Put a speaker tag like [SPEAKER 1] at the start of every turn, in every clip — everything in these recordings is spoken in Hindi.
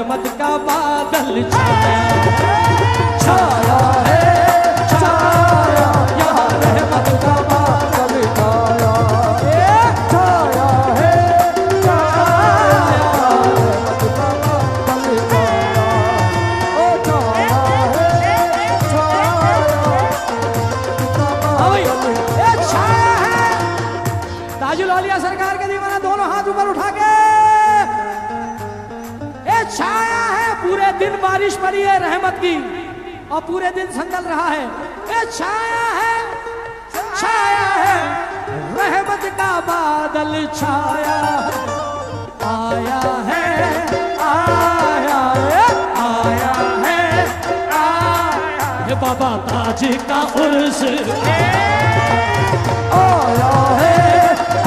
[SPEAKER 1] रहमत का बादल छाया, छाया है छाया, यहाँ रहमत का बादल छाया, छाया है छाया, रहमत का बादल छाया, ओ छाया है छाया, छाया है। ताजुल औलिया सरकार के दीवाना दोनों हाथ ऊपर उठा के, छाया है। पूरे दिन बारिश पड़ी है रहमत की और पूरे दिन संगल रहा है। ये छाया है, छाया है, रहमत का बादल छाया, आया है आया है आया है आया, बाबा ताज का उर्स आया है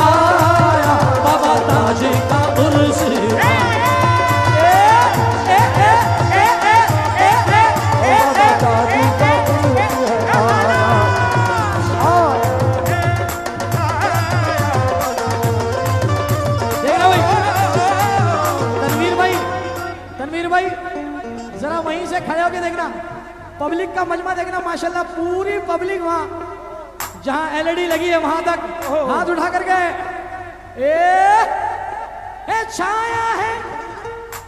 [SPEAKER 1] आया, बाबा ताज का उर्स जरा वहीं से खड़े होके देखना, पब्लिक का मजमा देखना, माशाल्लाह पूरी पब्लिक वहां जहां एलईडी लगी है वहां तक हाथ उठा करके, छाया है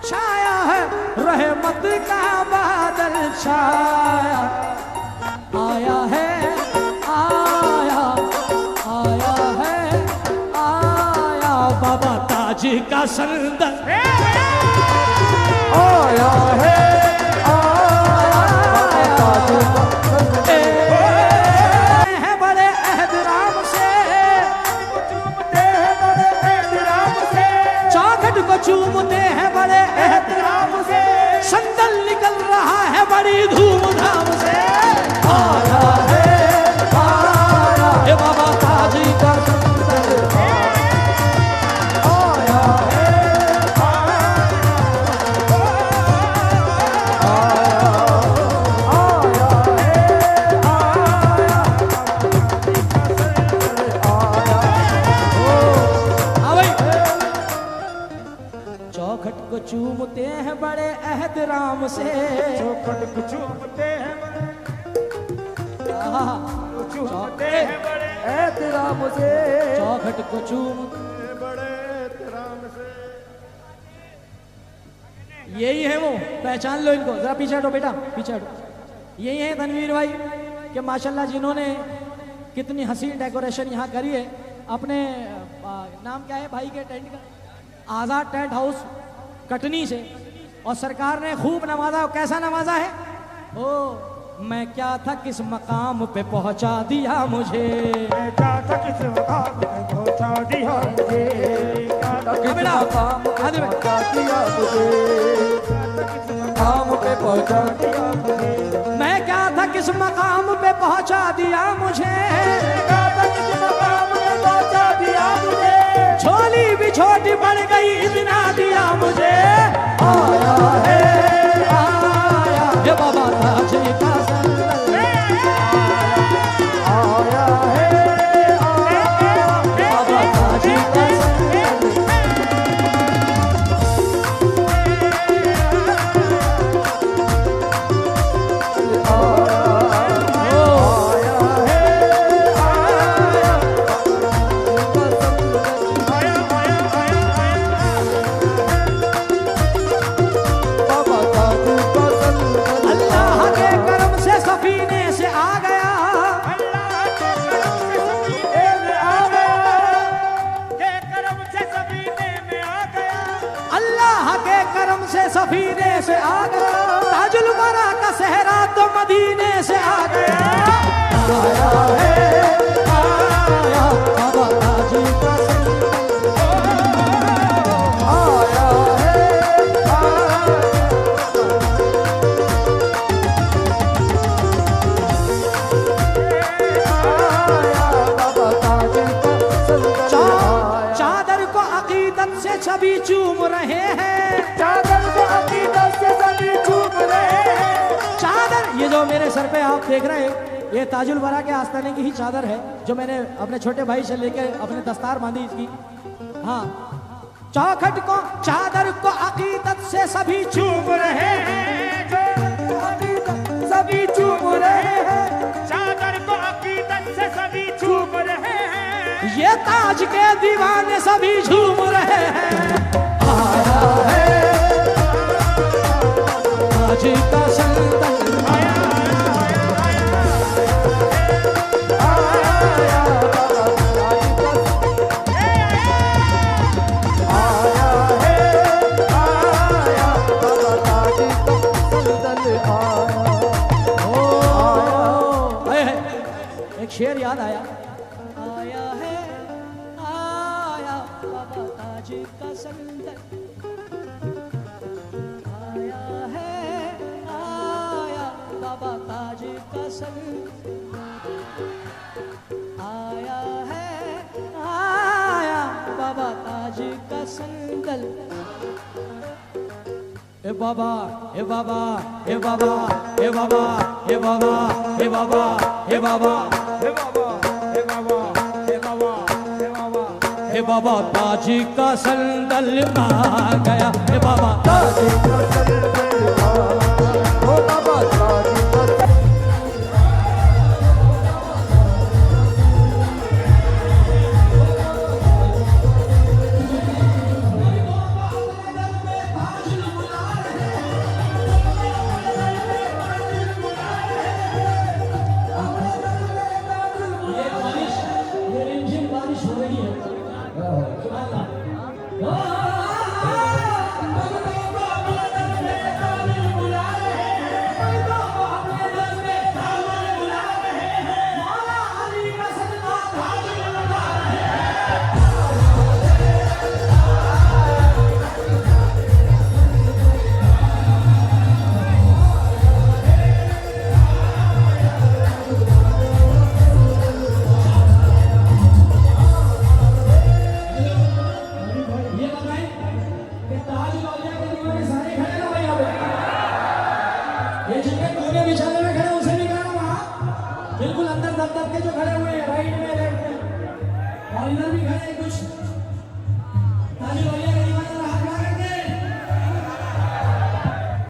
[SPEAKER 1] छाया है, रहमत का बादल छाया, आया है आया आया है आया, बाबा ताज का संदर आया है आया, बड़े एहतराम से चौखट को चूमते हैं बड़े एहतराम से, संदल निकल रहा है बड़ी धूमधाम से, आया है आया, हे बाबा ताज का संदल आया है चूमते हैं बड़े एहतराम से,
[SPEAKER 2] चौखट को चूमते हैं बड़े एहतराम से,
[SPEAKER 1] चौखट को चूमते
[SPEAKER 2] बड़े एहतराम से।
[SPEAKER 1] यही है वो, पहचान लो इनको, जरा पीछे हटो बेटा पीछे हटो। यही है तनवीर भाई कि माशाल्लाह जिन्होंने कितनी हसीन डेकोरेशन यहाँ करी है। अपने नाम क्या है भाई के टेंट का, आज़ाद टेंट हाउस कटनी से, और सरकार ने खूब नवाजा। कैसा नवाजा है? ओ मैं क्या था किस मकाम पे पहुंचा दिया मुझे,
[SPEAKER 2] मैं क्या था किस मकाम पे पहुंचा दिया मुझे, क्या था किस मकाम पे पहुंचा दिया मुझे, मकाम पे पहुंचा दिया मुझे,
[SPEAKER 1] मैं क्या था किस मकाम पे पहुंचा दिया मुझे,
[SPEAKER 2] क्या था किस मकाम पे पहुंचा दिया मुझे,
[SPEAKER 1] झोली भी छोटी पड़ गई इतना दिया मुझे, आया है आया, ये बाबा ताज का संदल
[SPEAKER 2] आया है आया,
[SPEAKER 1] बाबा ताज का सफीने से आ गया, ताजुल वरा का सहरा तो मदीने से आ गया, आया है आया, बाबा ताज का आया है आया, बाबा ताज का चादर को अकीदत से सभी चूम रहे हैं,
[SPEAKER 2] चादर को अकीदत से सभी चूम रहे हैं,
[SPEAKER 1] चादर ये जो मेरे सर पे आप देख रहे हैं, ये ताजुल वरा के आस्ताने की ही चादर है जो मैंने अपने छोटे भाई से लेकर अपने दस्तार बांधी इसकी। हाँ चौखट को चादर को अकीदत से सभी
[SPEAKER 2] चूम रहे हैं जो सभी चूम रहे हैं, चादर को अकीदत से सभी चूम रहे हैं।
[SPEAKER 1] ये ताज के दीवाने सभी झूम रहे हैं। आया है ताज का संदल,
[SPEAKER 2] आया
[SPEAKER 1] शेर याद आया। आया है आया बाबा ताज का संदल, आया है आया बाबा ताज का संदल, आया है आया बाबा ताज का संदल। ए बाबा ए बाबा ए बाबा ए बाबा ए बाबा ए बाबा ए बाबा
[SPEAKER 2] हे बाबा हे बाबा हे बाबा हे बाबा
[SPEAKER 1] हे बाबा ताज का संदल आ गया। हे बाबा ताज का संदल ओ बाबा ताज का बिल्कुल अंदर दब दब के जो खड़े हुए हैं राइट में लेफ्ट में और इधर भी खड़े हैं कुछ ताज